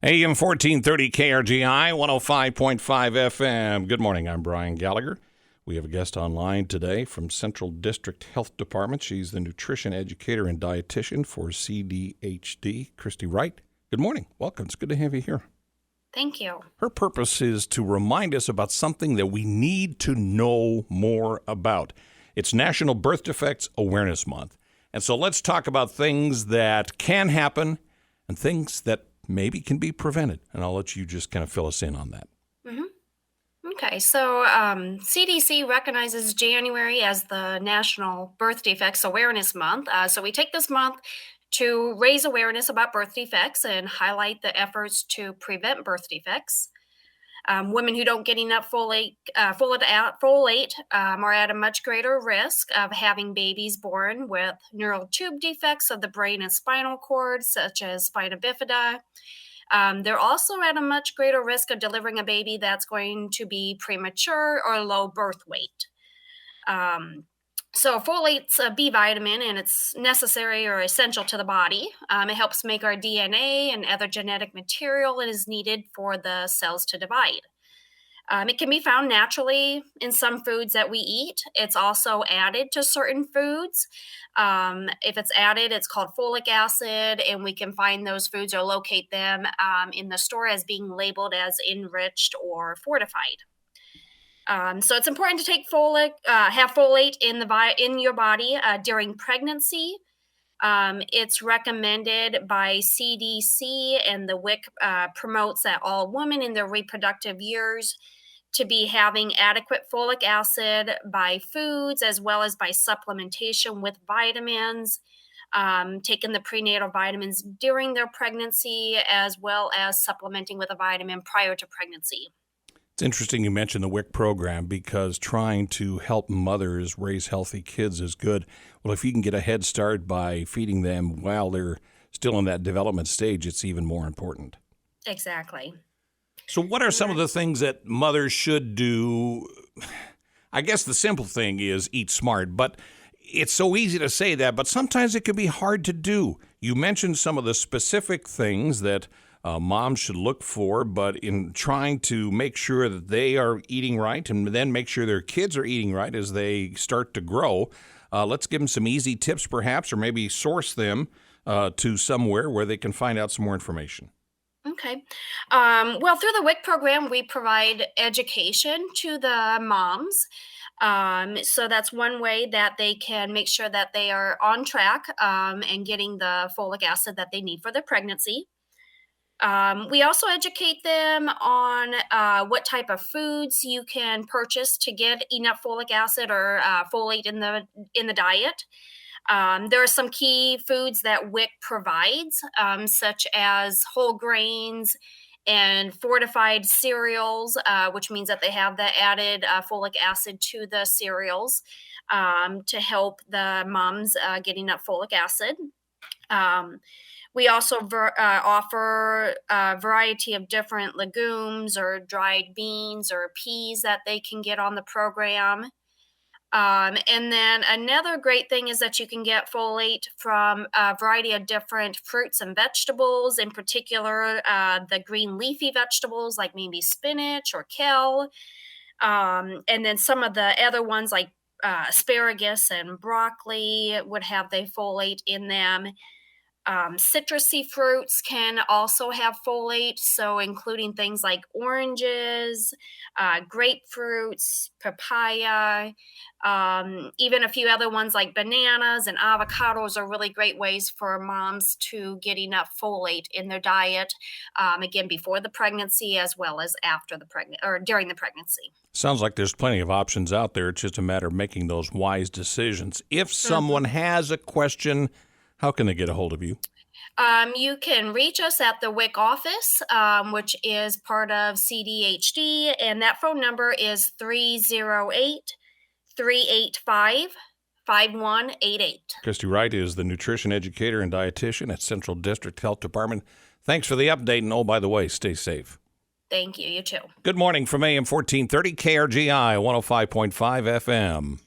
AM 1430 KRGI, 105.5 FM. Good morning, I'm Brian Gallagher. We have a guest online today from Central District Health Department. She's the nutrition educator and dietitian for CDHD, Christine Wright. Good morning. Welcome. It's good to have you here. Thank you. Her purpose is to remind us about something that we need to know more about. It's National Birth Defects Awareness Month. And so let's talk about things that can happen and things that maybe can be prevented. And I'll let you just kind of fill us in on that. Okay, so CDC recognizes January as the National Birth Defects Awareness Month. So we take this month to raise awareness about birth defects and highlight the efforts to prevent birth defects. Women who don't get enough folate are at a much greater risk of having babies born with neural tube defects of the brain and spinal cord, such as spina bifida. They're also at a much greater risk of delivering a baby that's going to be premature or low birth weight. So folate's a B vitamin, and it's necessary or essential to the body. It helps make our DNA and other genetic material that is needed for the cells to divide. It can be found naturally in some foods that we eat. It's also added to certain foods. If it's added, it's called folic acid, and we can find those foods or locate them in the store as being labeled as enriched or fortified. So it's important to take have folate in your body during pregnancy. It's recommended by CDC, and the WIC promotes that all women in their reproductive years to be having adequate folic acid by foods as well as by supplementation with vitamins, taking the prenatal vitamins during their pregnancy as well as supplementing with a vitamin prior to pregnancy. It's interesting you mentioned the WIC program because trying to help mothers raise healthy kids is good. Well, if you can get a head start by feeding them while they're still in that development stage, it's even more important. Exactly. So what are some of the things that mothers should do? I guess the simple thing is eat smart, but it's so easy to say that, but sometimes it can be hard to do. You mentioned some of the specific things that moms should look for, but in trying to make sure that they are eating right and then make sure their kids are eating right as they start to grow, let's give them some easy tips perhaps, or maybe source them to somewhere where they can find out some more information. Okay. Well, through the WIC program, we provide education to the moms. So that's one way that they can make sure that they are on track and getting the folic acid that they need for their pregnancy. We also educate them on what type of foods you can purchase to get enough folic acid or folate in the diet. There are some key foods that WIC provides, such as whole grains and fortified cereals, which means that they have the added folic acid to the cereals to help the moms get enough folic acid. We also offer a variety of different legumes or dried beans or peas that they can get on the program. And then another great thing is that you can get folate from a variety of different fruits and vegetables, in particular the green leafy vegetables like maybe spinach or kale. And then some of the other ones like asparagus and broccoli would have the folate in them. Citrusy fruits can also have folate, so including things like oranges, grapefruits, papaya, even a few other ones like bananas and avocados are really great ways for moms to get enough folate in their diet, again, before the pregnancy as well as after the during the pregnancy. Sounds like there's plenty of options out there. It's just a matter of making those wise decisions. If someone has a question, how can they get a hold of you? You can reach us at the WIC office, which is part of CDHD, and that phone number is 308-385-5188. Christy Wright is the nutrition educator and dietitian at Central District Health Department. Thanks for the update, and oh, by the way, stay safe. Thank you. You too. Good morning from AM 1430 KRGI 105.5 FM.